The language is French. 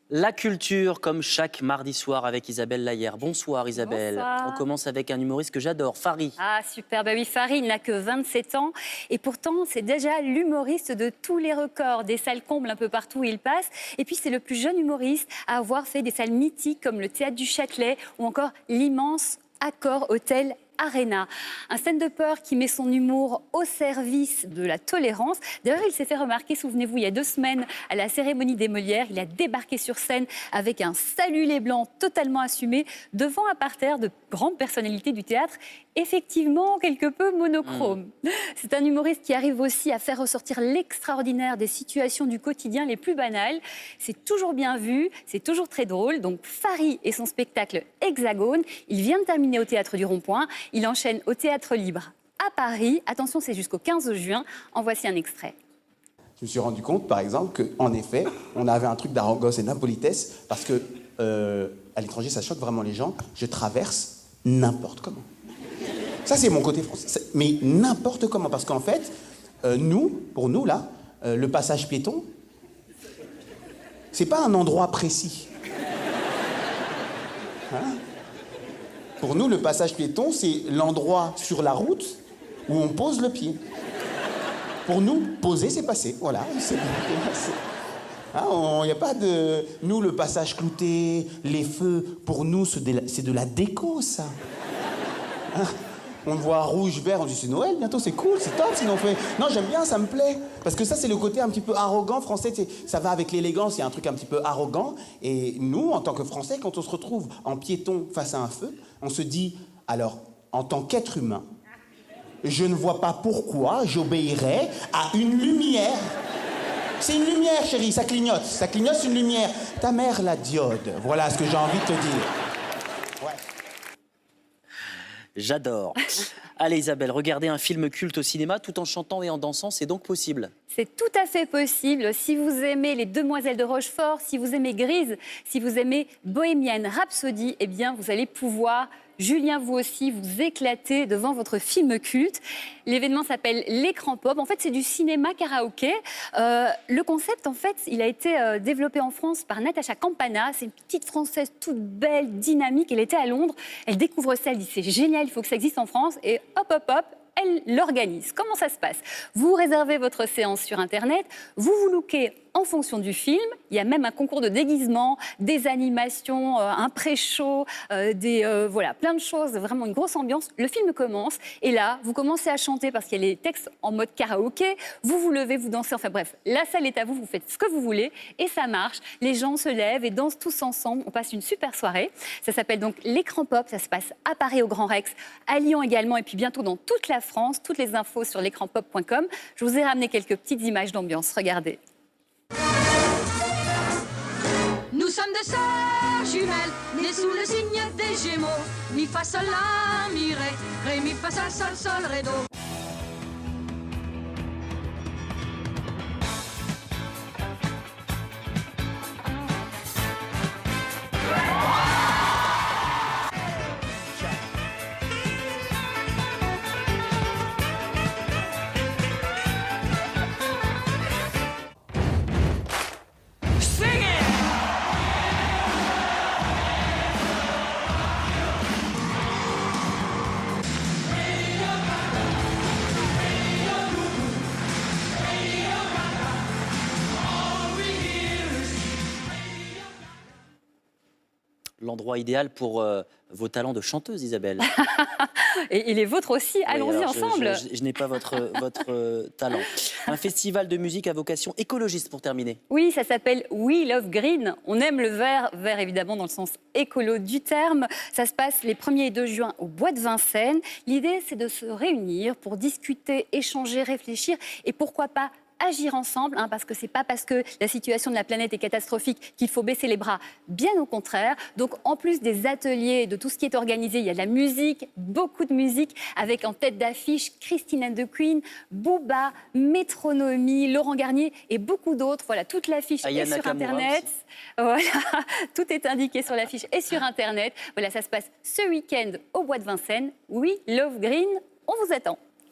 La culture, comme chaque mardi soir avec Isabelle Lahière. Bonsoir Isabelle. Bonsoir. On commence avec un humoriste que j'adore, Fary. Ah super, bah oui, Fary, il n'a que 27 ans et pourtant c'est déjà l'humoriste de tous les records, des salles combles un peu partout où il passe. Et puis c'est le plus jeune humoriste à avoir fait des salles mythiques comme le Théâtre du Châtelet ou encore l'immense Accor Hotel Arena. Un stand-upper qui met son humour au service de la tolérance. D'ailleurs, il s'est fait remarquer, souvenez-vous, il y a 2 semaines, à la cérémonie des Molières, il a débarqué sur scène avec un salut les Blancs totalement assumé devant un parterre de grandes personnalités du théâtre, effectivement quelque peu monochrome. C'est un humoriste qui arrive aussi à faire ressortir l'extraordinaire des situations du quotidien les plus banales. C'est toujours bien vu, c'est toujours très drôle. Donc Fary et son spectacle Hexagone, il vient de terminer au Théâtre du Rond-Point. Il enchaîne au Théâtre Libre à Paris. Attention, c'est jusqu'au 15 juin. En voici un extrait. Je me suis rendu compte, par exemple, qu'en effet, on avait un truc d'arrogance et d'impolitesse, parce que à l'étranger, ça choque vraiment les gens. Je traverse n'importe comment. Ça, c'est mon côté français. Mais n'importe comment, parce qu'en fait, pour nous, là, le passage piéton, c'est pas un endroit précis. Hein? Pour nous, le passage piéton, c'est l'endroit sur la route où on pose le pied. Pour nous, poser, c'est passer. Voilà, c'est passé. Il n'y a pas de... Nous, le passage clouté, les feux, pour nous, c'est de la déco, ça. Hein? On voit rouge, vert, on dit c'est Noël, bientôt, c'est cool, c'est top, sinon on fait... Non, j'aime bien, ça me plaît. Parce que ça, c'est le côté un petit peu arrogant français. Ça va avec l'élégance, il y a un truc un petit peu arrogant. Et nous, en tant que Français, quand on se retrouve en piéton face à un feu, on se dit, alors, en tant qu'être humain, je ne vois pas pourquoi j'obéirais à une lumière. C'est une lumière, chérie, ça clignote, c'est une lumière. Ta mère, la diode, voilà ce que j'ai envie de te dire. Ouais. J'adore. Allez Isabelle, regardez un film culte au cinéma tout en chantant et en dansant, c'est donc possible. C'est tout à fait possible. Si vous aimez Les Demoiselles de Rochefort, si vous aimez Grise, si vous aimez Bohemian Rhapsody, eh bien, vous allez pouvoir, Julien, vous aussi, vous éclater devant votre film culte. L'événement s'appelle L'écran pop. En fait, c'est du cinéma karaoké. Le concept, en fait, il a été développé en France par Natacha Campana. C'est une petite Française toute belle, dynamique. Elle était à Londres. Elle découvre ça. Elle dit, c'est génial, il faut que ça existe en France. Et hop, hop, hop, elle l'organise. Comment ça se passe? Vous réservez votre séance sur Internet, vous vous lookez en fonction du film. Il y a même un concours de déguisement, des animations, un pré-show, voilà, plein de choses, vraiment une grosse ambiance. Le film commence et là, vous commencez à chanter parce qu'il y a les textes en mode karaoké. Vous vous levez, vous dansez, enfin bref, la salle est à vous, vous faites ce que vous voulez et ça marche. Les gens se lèvent et dansent tous ensemble. On passe une super soirée. Ça s'appelle donc L'écran pop. Ça se passe à Paris au Grand Rex, à Lyon également et puis bientôt dans toute la France. Toutes les infos sur l'écranpop.com. Je vous ai ramené quelques petites images d'ambiance. Regardez. Nous sommes deux sœurs jumelles, nées sous le signe des Gémeaux. Mi fa sol la mi ré mi fa sol ré do. L'endroit idéal pour vos talents de chanteuse, Isabelle. Et les vôtres aussi, allons-y ensemble. Je n'ai pas votre talent. Un festival de musique à vocation écologiste pour terminer. Oui, ça s'appelle We Love Green. On aime le vert évidemment dans le sens écolo du terme. Ça se passe les 1er et 2 juin au Bois de Vincennes. L'idée, c'est de se réunir pour discuter, échanger, réfléchir et pourquoi pas agir ensemble, parce que c'est pas parce que la situation de la planète est catastrophique qu'il faut baisser les bras, bien au contraire. Donc en plus des ateliers, de tout ce qui est organisé, il y a de la musique, beaucoup de musique, avec en tête d'affiche Christine and the Queen, Booba, Métronomie, Laurent Garnier et beaucoup d'autres. Voilà, toute l'affiche est sur Internet. Voilà, tout est indiqué sur l'affiche et sur Internet. Voilà, ça se passe ce week-end au Bois de Vincennes. We Love Green, on vous attend.